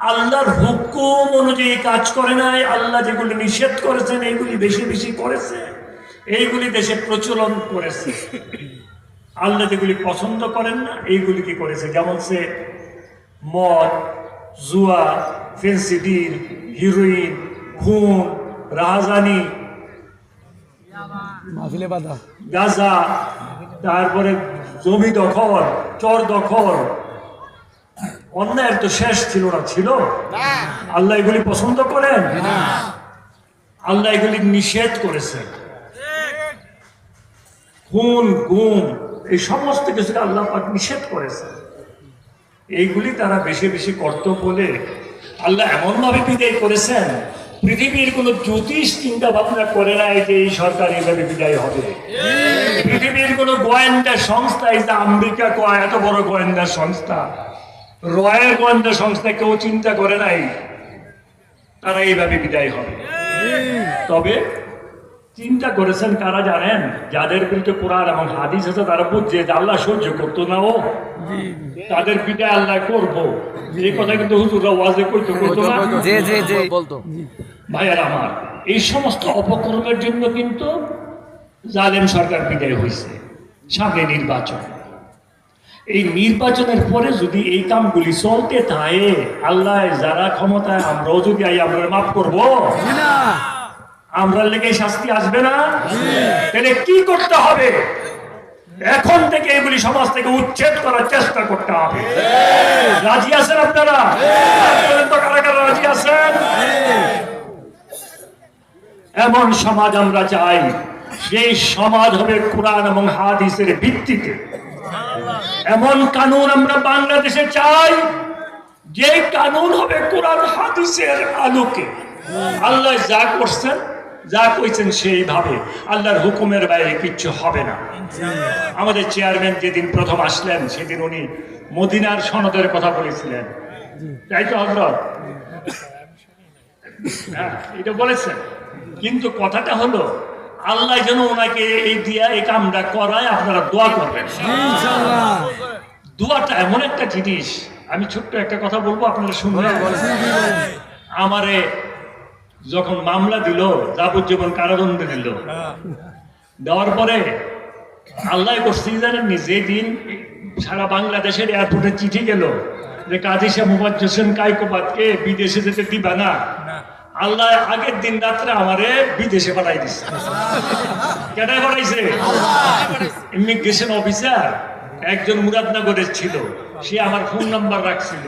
আল্লাহর হুকুম অনুযায়ী কাজ করে নাই, আল্লাহ যেগুলি নিষেধ করেছেন এইগুলি বেশি বেশি করেছে, এইগুলি দেশে প্রচলন করেছে। আল্লাহ যেগুলি পছন্দ করেন না এইগুলি কি করেছে, যেমন সে মদ, জুয়া, ফেন্সিডিল, হিরোইন, খুন, রাহাজানি, গাঁজা, তারপরে জমি দখল, চর দখল, অন্যায়ের তো শেষ ছিল না, ছিল? আল্লাহ এগুলি পছন্দ করেন? আল্লাহ এগুলি নিষেধ করেছেন। খুন, গুম, এই সমস্ত কিছুকে আল্লাহ পাক নিষেধ করেছেন। এইগুলি তারা বেশি বেশি করত বলে আল্লাহ এমন ভাবে বিদায় করেছেন, পৃথিবীর কোন জ্যোতিষ চিন্তা ভাবনা করে নাই যে এই সরকার এইভাবে বিদায় হবে। পৃথিবীর কোন গোয়েন্দা সংস্থা, এই যে আমেরিকা কয় এত বড় গোয়েন্দা সংস্থা, রয়ের গোয়েন্দা সংস্থা, কেউ চিন্তা করে নাই তারা এইভাবে বিদায় হবে। তবে চিন্তা করেছেন কারা জানেন? যাদের বিরুদ্ধে কোরআন এবং হাদিস আছে, তারা বুঝছে যে আল্লাহ সহ্য করতো না, ও তাদের বিদায় আল্লাহ করবো, এই কথা কিন্তু হুজুররা ওয়াজে করতো না। ভাইয়ার আমার, এই সমস্ত অপকর্মের জন্য কিন্তু জালেম সরকার বিদায় হয়েছে। সামনে নির্বাচন, এই নির্বাচনের পরে যদি এই কামগুলি চলতে থাকে, আল্লাহ যারা ক্ষমতায়, আমরাও যদি আমরা মাফ করবো? আমরা লেগে শাস্তি আসবে না? তাহলে কি করতে হবে? এখন থেকে এগুলি সমাজ থেকে উচ্ছেদ করার চেষ্টা করতে হবে। রাজি আছেন আপনারা? কারা কারা রাজি আছেন? এমন সমাজ আমরা চাই, সেই সমাজ হবে কোরআন এবং হাদিসের ভিত্তিতে। এমন কানুন আমরা বাংলাদেশে চাই, যে কানুন হবে কোরআন হাদিসের আলোকে। আল্লাহ যা করছেন, যা কইছেন সেইভাবে, আল্লাহর হুকুমের বাইরে কিচ্ছু হবে না। আমাদের চেয়ারম্যান যেদিন প্রথম আসলেন, সেদিন উনি মদিনার সনদের কথা বলেছিলেন, তাই তো হযরত? হ্যাঁ, এটা বলেছেন। কিন্তু কথাটা হলো, আল্লাহ যেন ওনাকে এই দিয়া এই কামটা করায়, আপনারা দোয়া করবেন। দোয়াটা এমন একটা জিনিস, আমি ছোট্ট একটা কথা বলবো, আপনারা শুনবেন। আমারে যখন মামলা দিল, যাবজ্জীবন কারাদণ্ড দিল, দেওয়ার পরে আল্লাহ করছি জানেননি, যেদিন সারা বাংলাদেশের এয়ারপোর্টে চিঠি গেল যে কাজী শাহ মুফাজ্জল হোসেন কায়কোবাদকে বিদেশে যেতে দিবা না, আল্লাহ আগের দিন রাত্রে আমারে বিদেশে পাঠাই দিচ্ছে। কেটায় পাঠাইছে? ইমিগ্রেশন অফিসার একজন মুরাদনগরের ছিল, সে আমার ফোন নাম্বার রাখছিল।